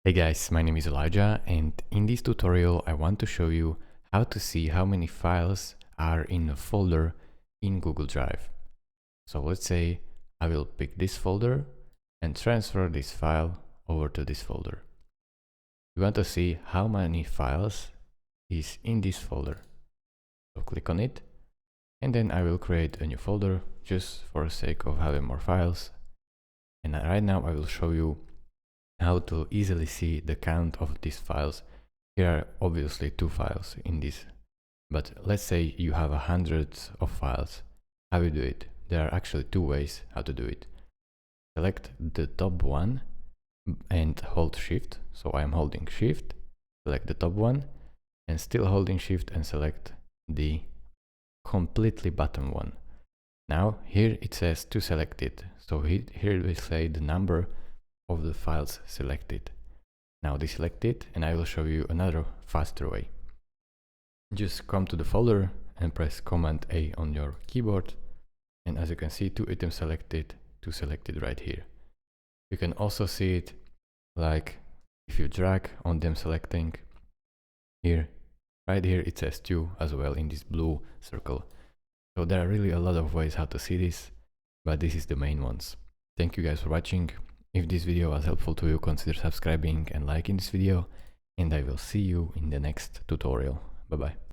Hey guys, my name is Elijah, and in this tutorial I want to show you how to see how many files are in a folder in Google Drive. So let's say I will pick this folder and transfer this file over to this folder. We want to see how many files is in this folder. So click on it, and then I will create a new folder just for the sake of having more files. And right now I will show you how to easily see the count of these files. Here are obviously 2 files in this, but let's say you have hundreds of files. How you do it? There are actually 2 ways how to do it. Select the top one and hold shift. So I am holding shift, select the top one, and still holding shift and select the completely bottom one. Now here it says to select it. So here we say the number of the files selected. Now deselect it, and I will show you another faster way. Just come to the folder and press Command A on your keyboard, and as you can see, 2 items selected, 2 selected right here. You can also see it like if you drag on them selecting here, right here it says 2 as well in this blue circle. So there are really a lot of ways how to see this, but this is the main ones. Thank you guys for watching. If this video was helpful to you, consider subscribing and liking this video, and I will see you in the next tutorial. Bye bye.